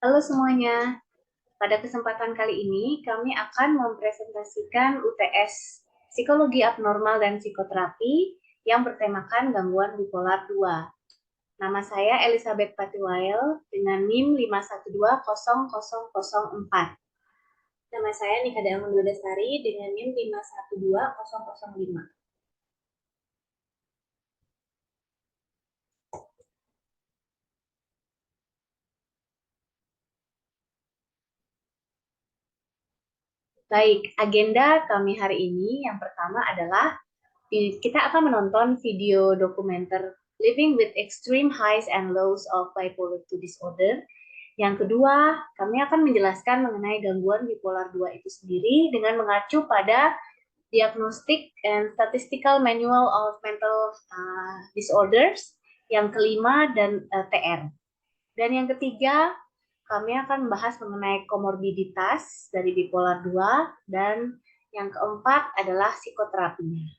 Halo semuanya, pada kesempatan kali ini kami akan mempresentasikan UTS Psikologi Abnormal dan Psikoterapi yang bertemakan gangguan bipolar 2. Nama saya Elizabeth Patiwael dengan NIM 5120004. Nama saya Nika Dalmundul Destari dengan NIM 5120005. Baik, agenda kami hari ini yang pertama adalah kita akan menonton video dokumenter Living with Extreme Highs and Lows of Bipolar 2 Disorder. Yang kedua, kami akan menjelaskan mengenai gangguan bipolar 2 itu sendiri dengan mengacu pada Diagnostic and Statistical Manual of Mental Disorders. Yang kelima, dan TR. Dan yang ketiga, kami akan membahas mengenai komorbiditas dari bipolar 2 dan yang keempat adalah psikoterapinya.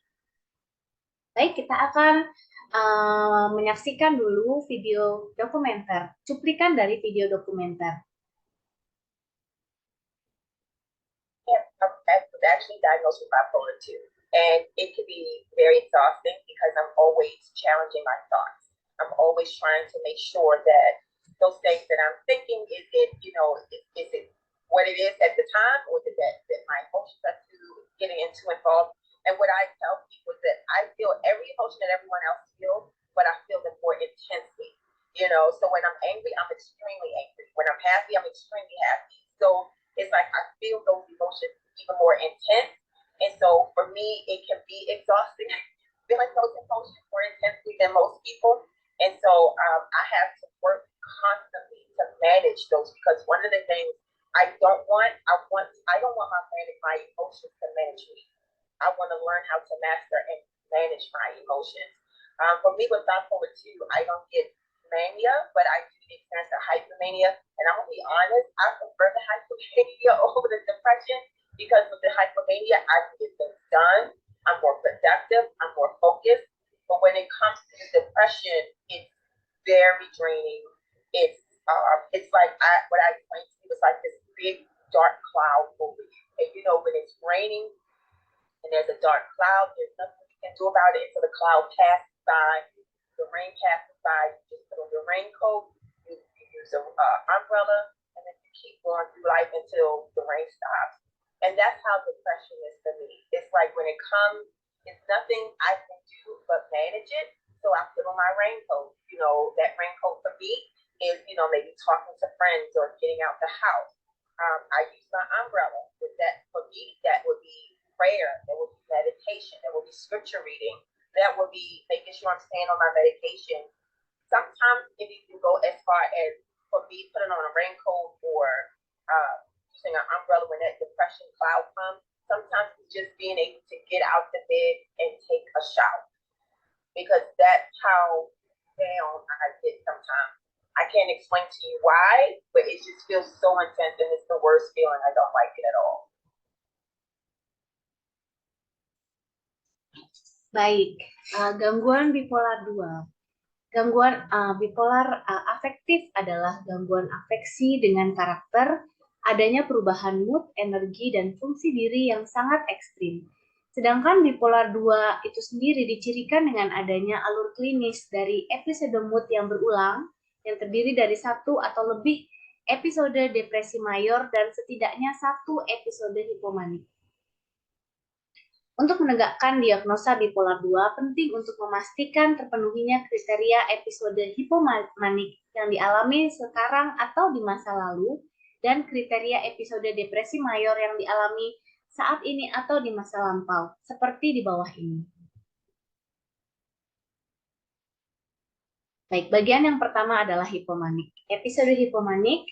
Baik, kita akan menyaksikan dulu video dokumenter, cuplikan dari video dokumenter. I was actually diagnosed with bipolar 2, and it can be very exhausting because I'm always challenging my thoughts. I'm always trying to make sure that those things that I'm thinking, is it what it is at the time, or is it that my emotions are getting too involved? And what I tell people is that I feel every emotion that everyone else feels, but I feel them more intensely. So when I'm angry, I'm extremely angry. When I'm happy, I'm extremely happy. So it's like I feel those emotions even more intense. And so for me, it can be exhausting feeling those emotions more intensely than most people. And so I have to work constantly to manage those, because one of the things I don't want my emotions to manage me. I want to learn how to master and manage my emotions. For me with bipolar 2, I don't get mania, but I do experience the hypomania. And I'm going to be honest, I prefer the hypomania over the depression, because with the hypomania, I can get things done. I'm more productive. I'm more focused. But when it comes to the depression, it's very draining. It's like what I explained to you was like this big dark cloud over you. And when it's raining and there's a dark cloud, there's nothing you can do about it until the cloud passes by. The rain passes by. You just put on your raincoat. You use an umbrella, and then you keep going through life until the rain stops. And that's how depression is for me. It's like when it comes, it's nothing I can do but manage it. So I put on my raincoat. That raincoat for me is, maybe talking to friends or getting out the house. I use my umbrella. With that, for me, that would be prayer. That would be meditation. That would be scripture reading. That would be making sure I'm staying on my medication. Sometimes it can go as far as, for me, putting on a raincoat or using an umbrella when that depression cloud comes. Sometimes it's just being able to get out the bed and take a shower, because that's how down I get sometimes. I can't explain to you why, but it just feels so intense, and it's the worst feeling. I don't like it at all. Baik, gangguan bipolar 2. Gangguan bipolar afektif adalah gangguan afeksi dengan karakter adanya perubahan mood, energi, dan fungsi diri yang sangat ekstrim. Sedangkan bipolar 2 itu sendiri dicirikan dengan adanya alur klinis dari episode mood yang berulang, yang terdiri dari satu atau lebih episode depresi mayor dan setidaknya satu episode hipomanik. Untuk menegakkan diagnosa bipolar 2, penting untuk memastikan terpenuhinya kriteria episode hipomanik yang dialami sekarang atau di masa lalu, dan kriteria episode depresi mayor yang dialami saat ini atau di masa lampau, seperti di bawah ini. Baik, bagian yang pertama adalah hipomanik. Episode hipomanik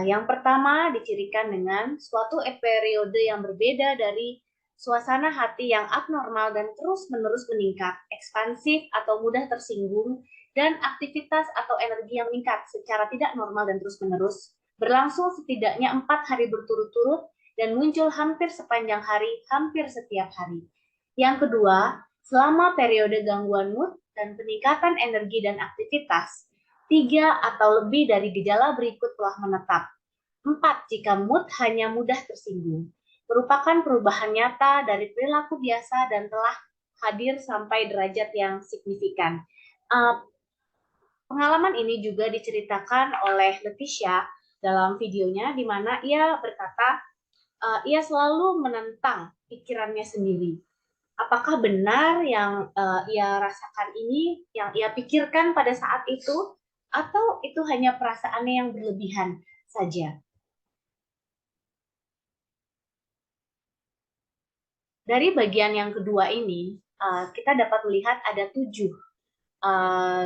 yang pertama dicirikan dengan suatu periode yang berbeda dari suasana hati yang abnormal dan terus-menerus meningkat, ekspansif atau mudah tersinggung, dan aktivitas atau energi yang meningkat secara tidak normal dan terus-menerus, berlangsung setidaknya 4 hari berturut-turut dan muncul hampir sepanjang hari, hampir setiap hari. Yang kedua, selama periode gangguan mood dan peningkatan energi dan aktivitas, 3 atau lebih dari gejala berikut telah menetap. 4 jika mood hanya mudah tersinggung. Merupakan perubahan nyata dari perilaku biasa dan telah hadir sampai derajat yang signifikan. Pengalaman ini juga diceritakan oleh Leticia dalam videonya, di mana ia berkata, ia selalu menentang pikirannya sendiri. Apakah benar yang ia rasakan ini, yang ia pikirkan pada saat itu, atau itu hanya perasaannya yang berlebihan saja? Dari bagian yang kedua ini, kita dapat melihat ada 7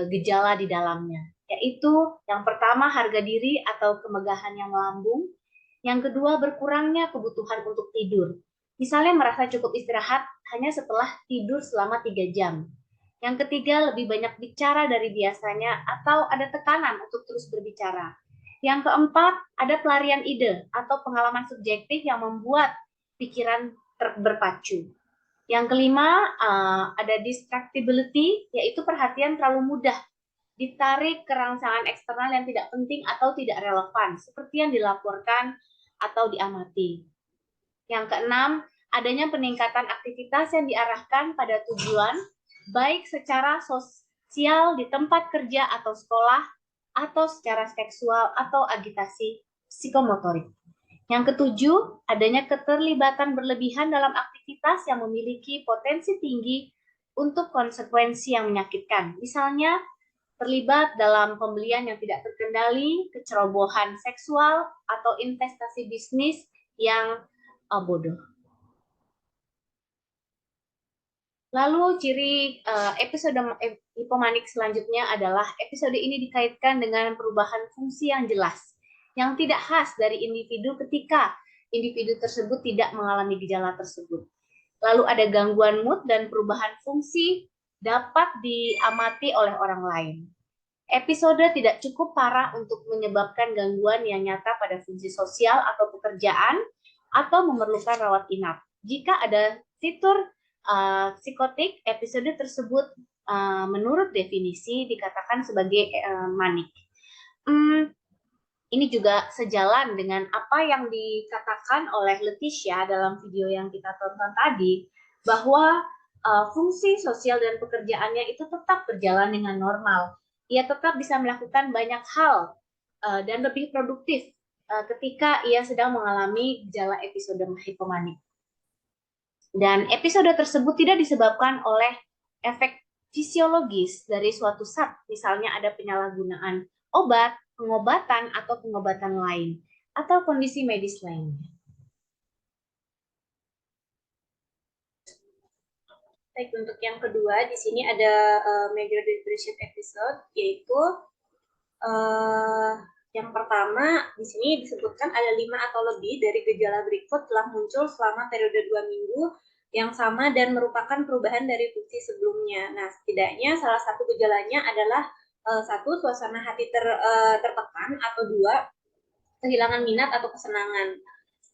gejala di dalamnya, yaitu yang pertama harga diri atau kemegahan yang melambung, yang kedua berkurangnya kebutuhan untuk tidur, misalnya merasa cukup istirahat hanya setelah tidur selama 3 jam. Yang ketiga lebih banyak bicara dari biasanya atau ada tekanan untuk terus berbicara. Yang keempat ada pelarian ide atau pengalaman subjektif yang membuat pikiran berpacu. Yang kelima, ada distractibility, yaitu perhatian terlalu mudah ditarik ke rangsangan eksternal yang tidak penting atau tidak relevan, seperti yang dilaporkan atau diamati. Yang keenam, adanya peningkatan aktivitas yang diarahkan pada tujuan, baik secara sosial di tempat kerja atau sekolah, atau secara seksual atau agitasi psikomotorik. Yang ketujuh, adanya keterlibatan berlebihan dalam aktivitas yang memiliki potensi tinggi untuk konsekuensi yang menyakitkan. Misalnya, terlibat dalam pembelian yang tidak terkendali, kecerobohan seksual, atau investasi bisnis yang bodoh. Lalu ciri episode hipomanik selanjutnya adalah episode ini dikaitkan dengan perubahan fungsi yang jelas, yang tidak khas dari individu ketika individu tersebut tidak mengalami gejala tersebut. Lalu ada gangguan mood dan perubahan fungsi dapat diamati oleh orang lain. Episode tidak cukup parah untuk menyebabkan gangguan yang nyata pada fungsi sosial atau pekerjaan atau memerlukan rawat inap. Jika ada fitur psikotik, episode tersebut menurut definisi dikatakan sebagai manik. Ini juga sejalan dengan apa yang dikatakan oleh Leticia dalam video yang kita tonton tadi, bahwa fungsi sosial dan pekerjaannya itu tetap berjalan dengan normal. Ia tetap bisa melakukan banyak hal dan lebih produktif ketika ia sedang mengalami gejala episode hipomanik. Dan episode tersebut tidak disebabkan oleh efek fisiologis dari suatu zat, misalnya ada penyalahgunaan obat, pengobatan, atau pengobatan lain, atau kondisi medis lainnya. Baik, untuk yang kedua, di sini ada major depression episode, yaitu yang pertama, di sini disebutkan ada 5 atau lebih dari gejala berikut telah muncul selama periode 2 minggu yang sama dan merupakan perubahan dari fungsi sebelumnya. Nah, setidaknya salah satu gejalanya adalah 1, suasana hati tertekan, atau 2, kehilangan minat atau kesenangan.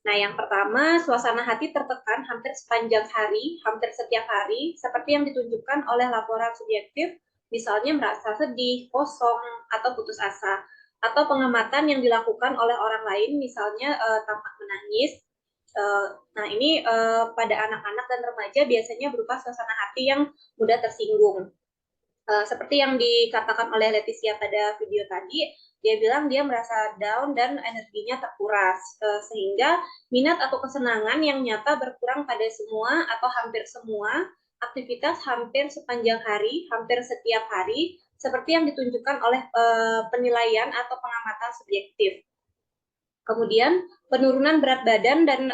Nah, yang pertama, suasana hati tertekan hampir sepanjang hari, hampir setiap hari, seperti yang ditunjukkan oleh laporan subjektif, misalnya merasa sedih, kosong, atau putus asa. Atau pengamatan yang dilakukan oleh orang lain, misalnya tampak menangis. Nah, ini pada anak-anak dan remaja biasanya berupa suasana hati yang mudah tersinggung. Seperti yang dikatakan oleh Leticia pada video tadi, dia bilang dia merasa down dan energinya terkuras, sehingga minat atau kesenangan yang nyata berkurang pada semua atau hampir semua aktivitas hampir sepanjang hari, hampir setiap hari, seperti yang ditunjukkan oleh penilaian atau pengamatan subjektif. Kemudian penurunan berat badan dan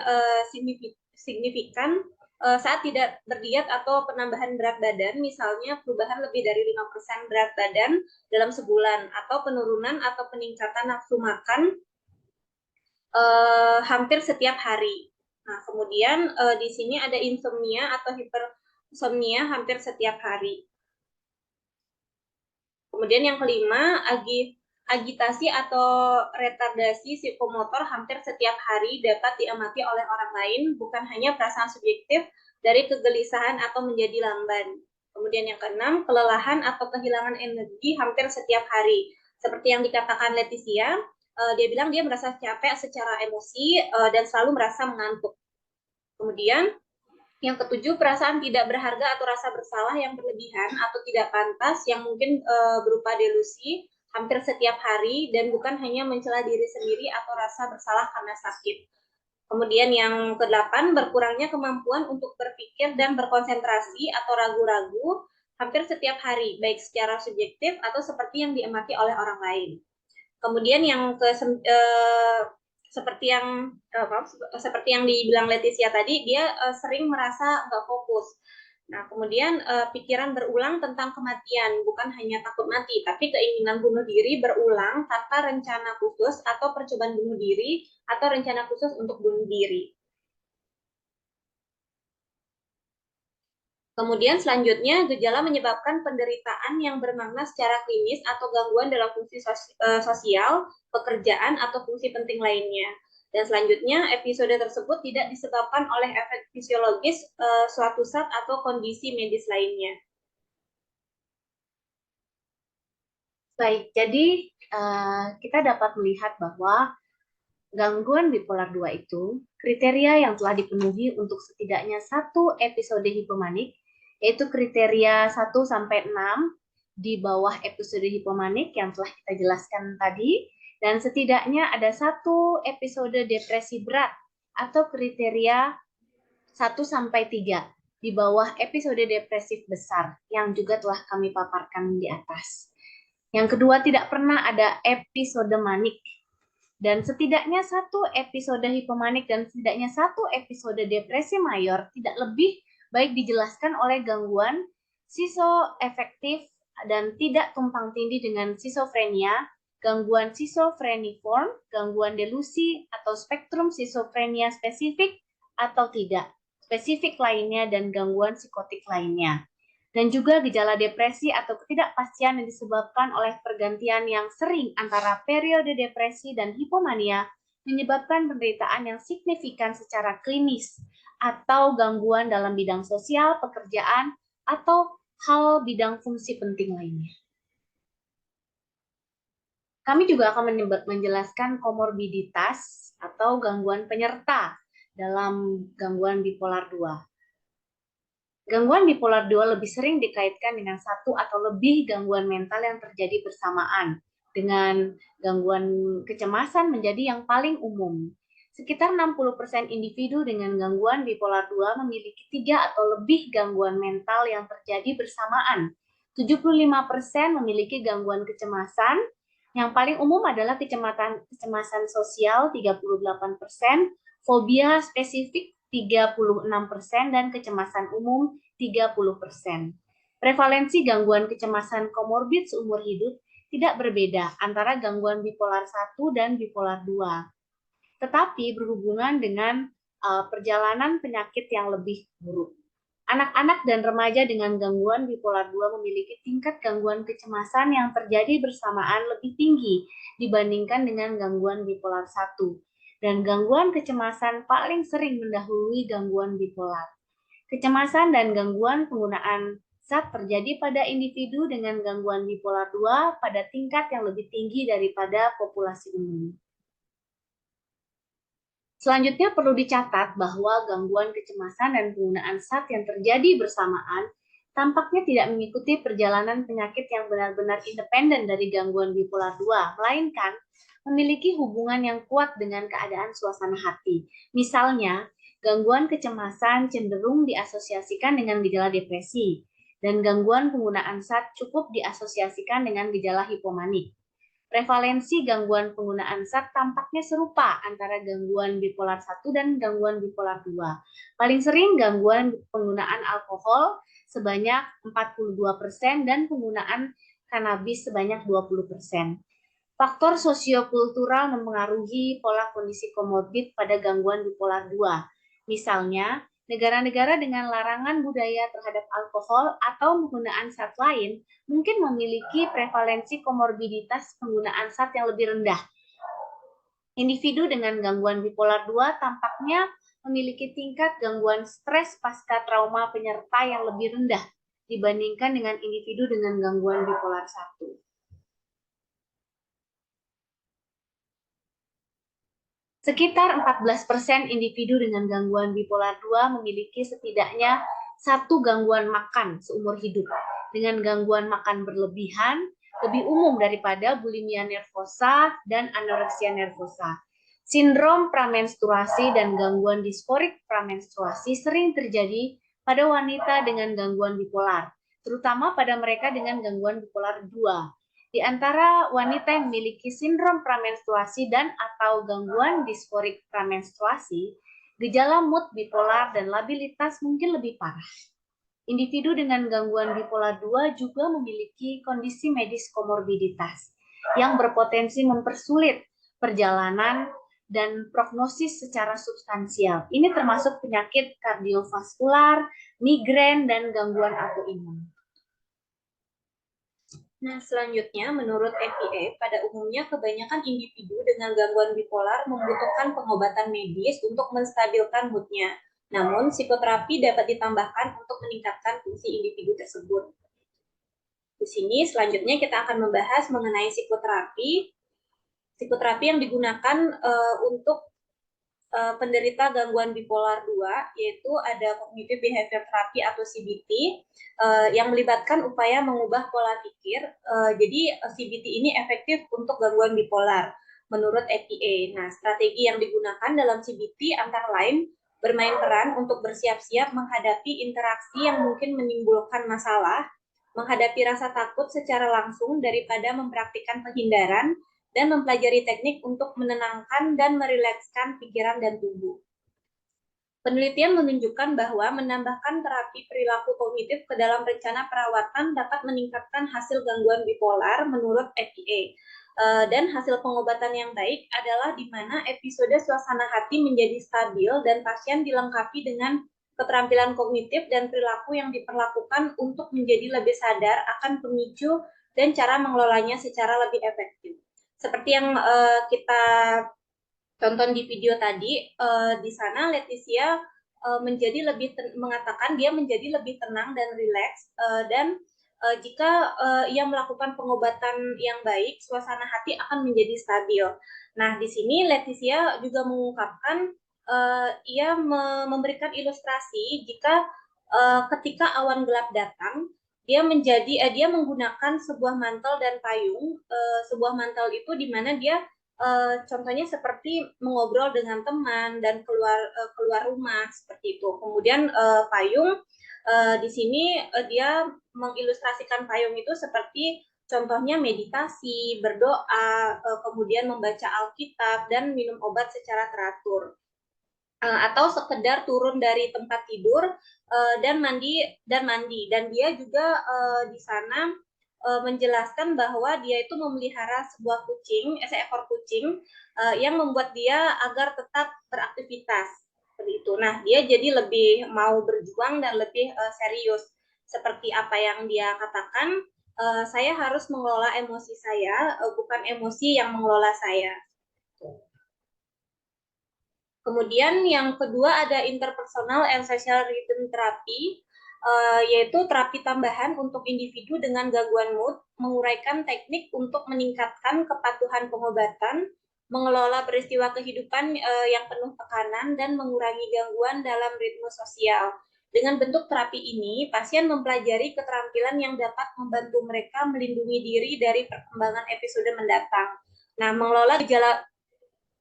signifikan saat tidak berdiet atau penambahan berat badan, misalnya perubahan lebih dari 5% berat badan dalam sebulan, atau penurunan atau peningkatan nafsu makan hampir setiap hari. Nah, kemudian di sini ada insomnia atau hipersomnia hampir setiap hari. Kemudian yang kelima, agitasi atau retardasi psikomotor hampir setiap hari dapat diamati oleh orang lain, bukan hanya perasaan subjektif dari kegelisahan atau menjadi lamban. Kemudian yang keenam, kelelahan atau kehilangan energi hampir setiap hari, Seperti yang dikatakan Leticia, dia bilang dia merasa capek secara emosi dan selalu merasa mengantuk. Kemudian yang ketujuh, perasaan tidak berharga atau rasa bersalah yang berlebihan atau tidak pantas yang mungkin berupa delusi hampir setiap hari dan bukan hanya mencela diri sendiri atau rasa bersalah karena sakit. Kemudian yang kedelapan, berkurangnya kemampuan untuk berpikir dan berkonsentrasi atau ragu-ragu hampir setiap hari, baik secara subjektif atau seperti yang diamati oleh orang lain. Kemudian yang seperti yang dibilang Leticia tadi, dia sering merasa nggak fokus. Nah, kemudian pikiran berulang tentang kematian, bukan hanya takut mati, tapi keinginan bunuh diri berulang tanpa rencana khusus atau percobaan bunuh diri atau rencana khusus untuk bunuh diri. Kemudian selanjutnya, gejala menyebabkan penderitaan yang bermakna secara klinis atau gangguan dalam fungsi sosial, pekerjaan, atau fungsi penting lainnya. Dan selanjutnya, episode tersebut tidak disebabkan oleh efek fisiologis suatu zat atau kondisi medis lainnya. Baik, jadi kita dapat melihat bahwa gangguan bipolar 2 itu kriteria yang telah dipenuhi untuk setidaknya satu episode hipomanik, yaitu kriteria 1-6 di bawah episode hipomanik yang telah kita jelaskan tadi, dan setidaknya ada satu episode depresi berat atau kriteria 1-3 di bawah episode depresif besar yang juga telah kami paparkan di atas. Yang kedua, tidak pernah ada episode manik. Dan setidaknya satu episode hipomanik dan setidaknya satu episode depresi mayor tidak lebih baik dijelaskan oleh gangguan skizoafektif dan tidak tumpang tindih dengan skizofrenia, gangguan skizofreniform, gangguan delusi atau spektrum skizofrenia spesifik atau tidak spesifik lainnya, dan gangguan psikotik lainnya. Dan juga gejala depresi atau ketidakpastian yang disebabkan oleh pergantian yang sering antara periode depresi dan hipomania menyebabkan penderitaan yang signifikan secara klinis atau gangguan dalam bidang sosial, pekerjaan, atau hal bidang fungsi penting lainnya. Kami juga akan menjelaskan komorbiditas atau gangguan penyerta dalam gangguan bipolar 2. Gangguan bipolar 2 lebih sering dikaitkan dengan satu atau lebih gangguan mental yang terjadi bersamaan, dengan gangguan kecemasan menjadi yang paling umum. Sekitar 60% individu dengan gangguan bipolar 2 memiliki 3 atau lebih gangguan mental yang terjadi bersamaan. 75% memiliki gangguan kecemasan. Yang paling umum adalah kecemasan sosial 38%, fobia spesifik 36%, dan kecemasan umum 30%. Prevalensi gangguan kecemasan komorbid seumur hidup tidak berbeda antara gangguan bipolar 1 dan bipolar 2, tetapi berhubungan dengan perjalanan penyakit yang lebih buruk. Anak-anak dan remaja dengan gangguan bipolar 2 memiliki tingkat gangguan kecemasan yang terjadi bersamaan lebih tinggi dibandingkan dengan gangguan bipolar 1. Dan gangguan kecemasan paling sering mendahului gangguan bipolar. Kecemasan dan gangguan penggunaan zat terjadi pada individu dengan gangguan bipolar 2 pada tingkat yang lebih tinggi daripada populasi umum. Selanjutnya perlu dicatat bahwa gangguan kecemasan dan penggunaan zat yang terjadi bersamaan tampaknya tidak mengikuti perjalanan penyakit yang benar-benar independen dari gangguan bipolar 2, melainkan memiliki hubungan yang kuat dengan keadaan suasana hati. Misalnya, gangguan kecemasan cenderung diasosiasikan dengan gejala depresi, dan gangguan penggunaan zat cukup diasosiasikan dengan gejala hipomanik. Prevalensi gangguan penggunaan zat tampaknya serupa antara gangguan bipolar 1 dan gangguan bipolar 2. Paling sering gangguan penggunaan alkohol sebanyak 42% dan penggunaan kanabis sebanyak 20%. Faktor sosiokultural mempengaruhi pola kondisi komorbid pada gangguan bipolar 2. Misalnya, negara-negara dengan larangan budaya terhadap alkohol atau penggunaan zat lain mungkin memiliki prevalensi komorbiditas penggunaan zat yang lebih rendah. Individu dengan gangguan bipolar 2 tampaknya memiliki tingkat gangguan stres pasca trauma penyerta yang lebih rendah dibandingkan dengan individu dengan gangguan bipolar 1. Sekitar 14% individu dengan gangguan bipolar 2 memiliki setidaknya satu gangguan makan seumur hidup. Dengan gangguan makan berlebihan lebih umum daripada bulimia nervosa dan anoreksia nervosa. Sindrom pramenstruasi dan gangguan disforik pramenstruasi sering terjadi pada wanita dengan gangguan bipolar, terutama pada mereka dengan gangguan bipolar 2. Di antara wanita yang memiliki sindrom pramenstruasi dan atau gangguan disforik pramenstruasi, gejala mood bipolar dan labilitas mungkin lebih parah. Individu dengan gangguan bipolar 2 juga memiliki kondisi medis komorbiditas yang berpotensi mempersulit perjalanan dan prognosis secara substansial. Ini termasuk penyakit kardiovaskular, migrain, dan gangguan autoimun. Nah, selanjutnya, menurut FDA, pada umumnya kebanyakan individu dengan gangguan bipolar membutuhkan pengobatan medis untuk menstabilkan moodnya. Namun, psikoterapi dapat ditambahkan untuk meningkatkan fungsi individu tersebut. Di sini, selanjutnya kita akan membahas mengenai psikoterapi. Psikoterapi yang digunakan untuk penderita gangguan bipolar 2, yaitu ada cognitive behavior therapy atau CBT, yang melibatkan upaya mengubah pola pikir. Jadi CBT ini efektif untuk gangguan bipolar menurut FDA. Nah, strategi yang digunakan dalam CBT antara lain bermain peran untuk bersiap-siap menghadapi interaksi yang mungkin menimbulkan masalah, menghadapi rasa takut secara langsung daripada mempraktikkan penghindaran, dan mempelajari teknik untuk menenangkan dan merilekskan pikiran dan tubuh. Penelitian menunjukkan bahwa menambahkan terapi perilaku kognitif ke dalam rencana perawatan dapat meningkatkan hasil gangguan bipolar menurut FDA. Dan hasil pengobatan yang baik adalah di mana episode suasana hati menjadi stabil dan pasien dilengkapi dengan keterampilan kognitif dan perilaku yang diperlakukan untuk menjadi lebih sadar akan pemicu dan cara mengelolanya secara lebih efektif. Seperti yang kita tonton di video tadi, di sana Leticia menjadi lebih mengatakan dia menjadi lebih tenang dan rileks, dan jika ia melakukan pengobatan yang baik, suasana hati akan menjadi stabil. Nah, di sini Leticia juga mengungkapkan ia memberikan ilustrasi jika ketika awan gelap datang, dia menggunakan sebuah mantel dan payung. Sebuah mantel itu di mana dia contohnya seperti mengobrol dengan teman dan keluar rumah seperti itu. Kemudian payung di sini dia mengilustrasikan payung itu seperti contohnya meditasi, berdoa, kemudian membaca Alkitab dan minum obat secara teratur. Atau sekedar turun dari tempat tidur dan mandi, dan dia juga di sana menjelaskan bahwa dia itu memelihara seekor kucing yang membuat dia agar tetap beraktivitas seperti itu. Nah, dia jadi lebih mau berjuang dan lebih serius. Seperti apa yang dia katakan, saya harus mengelola emosi saya, bukan emosi yang mengelola saya. Kemudian yang kedua ada interpersonal and social rhythm therapy, yaitu terapi tambahan untuk individu dengan gangguan mood, menguraikan teknik untuk meningkatkan kepatuhan pengobatan, mengelola peristiwa kehidupan yang penuh tekanan, dan mengurangi gangguan dalam ritme sosial. Dengan bentuk terapi ini, pasien mempelajari keterampilan yang dapat membantu mereka melindungi diri dari perkembangan episode mendatang. Nah, mengelola gejala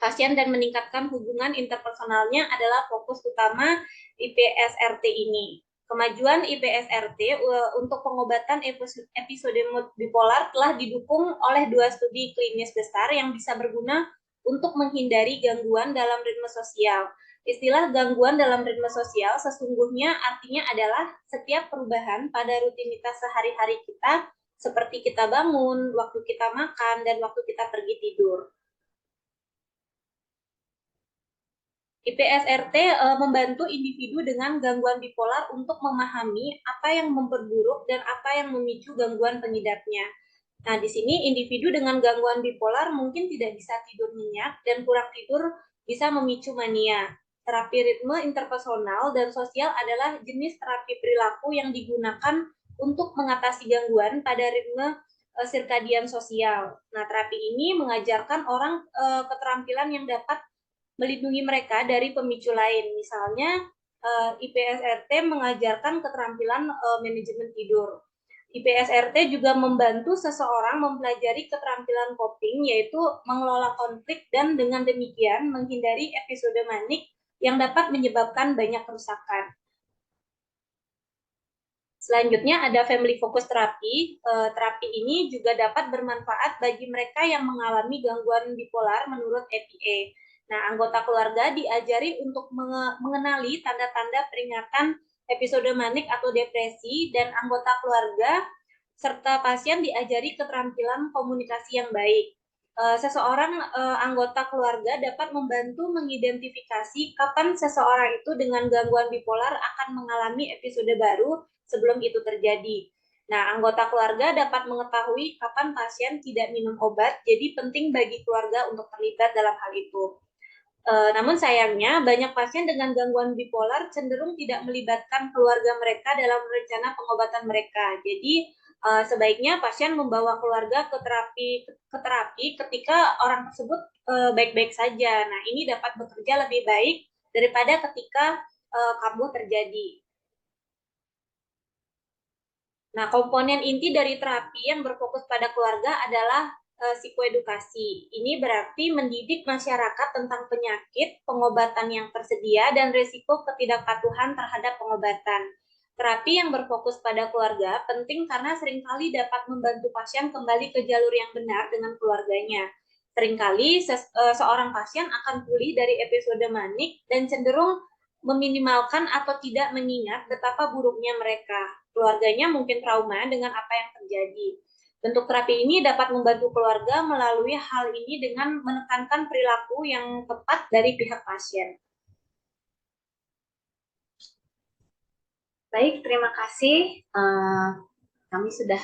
pasien dan meningkatkan hubungan interpersonalnya adalah fokus utama IPSRT ini. Kemajuan IPSRT untuk pengobatan episode mood bipolar telah didukung oleh 2 studi klinis besar yang bisa berguna untuk menghindari gangguan dalam ritme sosial. Istilah gangguan dalam ritme sosial sesungguhnya artinya adalah setiap perubahan pada rutinitas sehari-hari kita, seperti kita bangun, waktu kita makan, dan waktu kita pergi tidur. IPSRT membantu individu dengan gangguan bipolar untuk memahami apa yang memperburuk dan apa yang memicu gangguan pengidapnya. Nah, di sini individu dengan gangguan bipolar mungkin tidak bisa tidur nyenyak dan kurang tidur bisa memicu mania. Terapi ritme interpersonal dan sosial adalah jenis terapi perilaku yang digunakan untuk mengatasi gangguan pada ritme sirkadian sosial. Nah, terapi ini mengajarkan orang keterampilan yang dapat melindungi mereka dari pemicu lain. Misalnya IPSRT mengajarkan keterampilan manajemen tidur. IPSRT juga membantu seseorang mempelajari keterampilan coping, yaitu mengelola konflik dan dengan demikian menghindari episode manik yang dapat menyebabkan banyak kerusakan. Selanjutnya ada family focus terapi. Terapi ini juga dapat bermanfaat bagi mereka yang mengalami gangguan bipolar menurut EPA. Nah, anggota keluarga diajari untuk mengenali tanda-tanda peringatan episode manik atau depresi, dan anggota keluarga serta pasien diajari keterampilan komunikasi yang baik. Seseorang anggota keluarga dapat membantu mengidentifikasi kapan seseorang itu dengan gangguan bipolar akan mengalami episode baru sebelum itu terjadi. Nah, anggota keluarga dapat mengetahui kapan pasien tidak minum obat, jadi penting bagi keluarga untuk terlibat dalam hal itu. Namun sayangnya, banyak pasien dengan gangguan bipolar cenderung tidak melibatkan keluarga mereka dalam rencana pengobatan mereka. Jadi, sebaiknya pasien membawa keluarga ke terapi ketika orang tersebut baik-baik saja. Nah, ini dapat bekerja lebih baik daripada ketika kambuh terjadi. Nah, komponen inti dari terapi yang berfokus pada keluarga adalah psikoedukasi. Ini berarti mendidik masyarakat tentang penyakit, pengobatan yang tersedia, dan risiko ketidakpatuhan terhadap pengobatan. Terapi yang berfokus pada keluarga penting karena seringkali dapat membantu pasien kembali ke jalur yang benar dengan keluarganya. Seringkali seorang pasien akan pulih dari episode manik dan cenderung meminimalkan atau tidak mengingat betapa buruknya mereka. Keluarganya mungkin trauma dengan apa yang terjadi. Bentuk terapi ini dapat membantu keluarga melalui hal ini dengan menekankan perilaku yang tepat dari pihak pasien. Baik, terima kasih. Kami sudah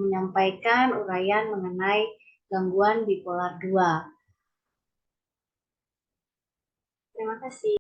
menyampaikan uraian mengenai gangguan bipolar 2. Terima kasih.